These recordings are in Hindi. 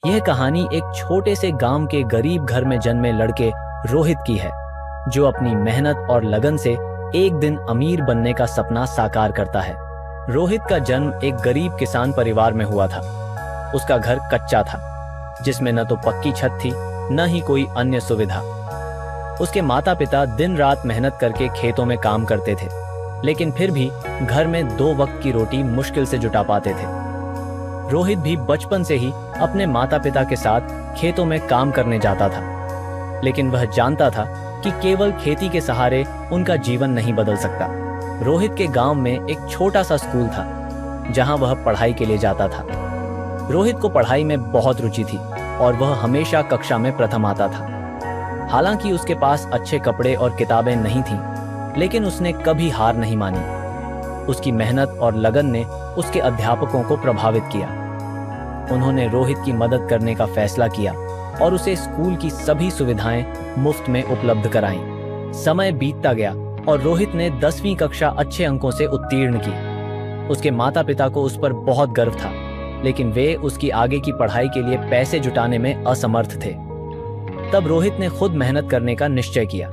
यह कहानी एक छोटे से गांव के गरीब घर में जन्मे लड़के रोहित की है, जो अपनी मेहनत और लगन से एक दिन अमीर बनने का सपना साकार करता है। रोहित का जन्म एक गरीब किसान परिवार में हुआ था। उसका घर कच्चा था, जिसमें न तो पक्की छत थी, न ही कोई अन्य सुविधा। उसके माता पिता दिन रात मेहनत करके खेतों में काम करते थे, लेकिन फिर भी घर में 2 वक्त की रोटी मुश्किल से जुटा पाते थे। रोहित भी बचपन से ही अपने माता पिता के साथ खेतों में काम करने जाता था, लेकिन वह जानता था कि केवल खेती के सहारे उनका जीवन नहीं बदल सकता। रोहित के गांव में एक छोटा सा स्कूल था, जहां वह पढ़ाई के लिए जाता था। रोहित को पढ़ाई में बहुत रुचि थी और वह हमेशा कक्षा में प्रथम आता था। हालांकि उसके पास अच्छे कपड़े और किताबें नहीं थीं, लेकिन उसने कभी हार नहीं मानी। उसकी मेहनत और लगन ने उसके अध्यापकों को प्रभावित किया। उन्होंने रोहित की मदद करने का फैसला किया और उसे स्कूल की सभी सुविधाएं मुफ्त में उपलब्ध कराईं। समय बीतता गया और रोहित ने 10वीं कक्षा अच्छे अंकों से उत्तीर्ण की। उसके माता पिता को उस पर बहुत गर्व था, लेकिन वे उसकी आगे की पढ़ाई के लिए पैसे जुटाने में असमर्थ थे। तब रोहित ने खुद मेहनत करने का निश्चय किया।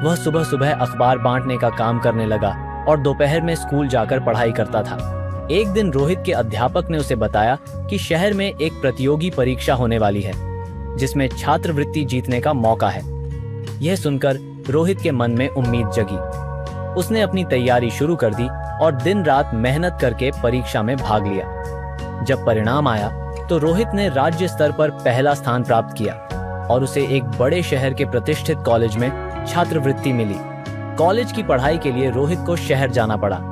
वह सुबह सुबह अखबार बांटने का काम करने लगा और दोपहर में स्कूल जाकर पढ़ाई करता था। एक दिन रोहित के अध्यापक ने उसे बताया कि शहर में एक प्रतियोगी परीक्षा होने वाली है, जिसमें छात्रवृत्ति जीतने का मौका है। यह सुनकर रोहित के मन में उम्मीद जगी। उसने अपनी तैयारी शुरू कर दी और दिन रात मेहनत करके परीक्षा में भाग लिया। जब परिणाम आया तो रोहित ने राज्य स्तर पर पहला स्थान प्राप्त किया और उसे एक बड़े शहर के प्रतिष्ठित कॉलेज में छात्रवृत्ति मिली। कॉलेज की पढ़ाई के लिए रोहित को शहर जाना पड़ा।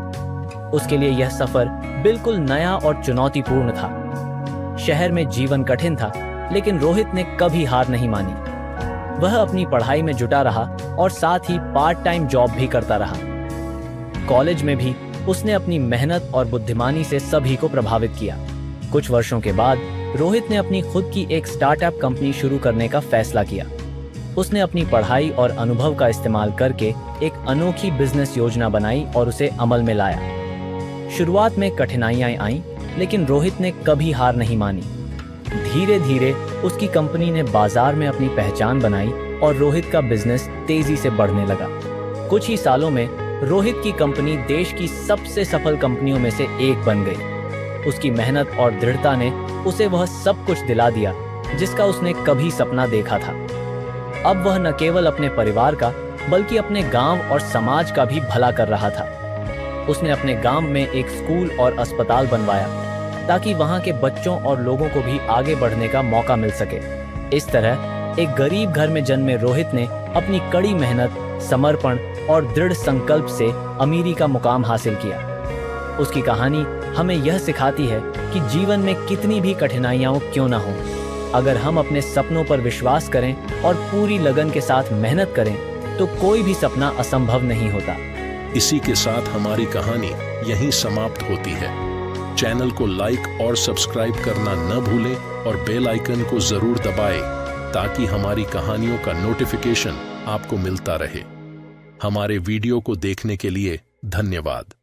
उसके लिए यह सफर बिल्कुल नया और चुनौतीपूर्ण था। शहर में जीवन कठिन था, लेकिन रोहित ने कभी हार नहीं मानी। वह अपनी पढ़ाई में जुटा रहा और साथ ही पार्ट टाइम जॉब भी करता रहा। कॉलेज में भी उसने अपनी मेहनत और बुद्धिमानी से सभी को प्रभावित किया। कुछ वर्षों के बाद रोहित ने अपनी खुद की एक स्टार्टअप कंपनी शुरू करने का फैसला किया। उसने अपनी पढ़ाई और अनुभव का इस्तेमाल करके एक अनोखी बिजनेस योजना बनाई और उसे अमल में लाया। शुरुआत में कठिनाइयां आईं, लेकिन रोहित ने कभी हार नहीं मानी। धीरे धीरे उसकी कंपनी ने बाजार में अपनी पहचान बनाई और रोहित का बिजनेस तेजी से बढ़ने लगा। कुछ ही सालों में रोहित की कंपनी देश की सबसे सफल कंपनियों में से एक बन गई। उसकी मेहनत और दृढ़ता ने उसे वह सब कुछ दिला दिया जिसका उसने कभी सपना देखा था। अब वह न केवल अपने परिवार का, बल्कि अपने गांव और समाज का भी भला कर रहा था। उसने अपने गांव में एक स्कूल और अस्पताल बनवाया, ताकि वहां के बच्चों और लोगों को भी आगे बढ़ने का मौका मिल सके। इस तरह एक गरीब घर में जन्मे रोहित ने अपनी कड़ी मेहनत, समर्पण और दृढ़ संकल्प से अमीरी का मुकाम हासिल किया। उसकी कहानी हमें यह सिखाती है कि जीवन में कितनी भी कठिनाइयां क्यों न हों, अगर हम अपने सपनों पर विश्वास करें और पूरी लगन के साथ मेहनत करें, तो कोई भी सपना असंभव नहीं होता। इसी के साथ हमारी कहानी यहीं समाप्त होती है। चैनल को लाइक और सब्सक्राइब करना न भूलें और बेल आइकन को जरूर दबाएं, ताकि हमारी कहानियों का नोटिफिकेशन आपको मिलता रहे। हमारे वीडियो को देखने के लिए धन्यवाद।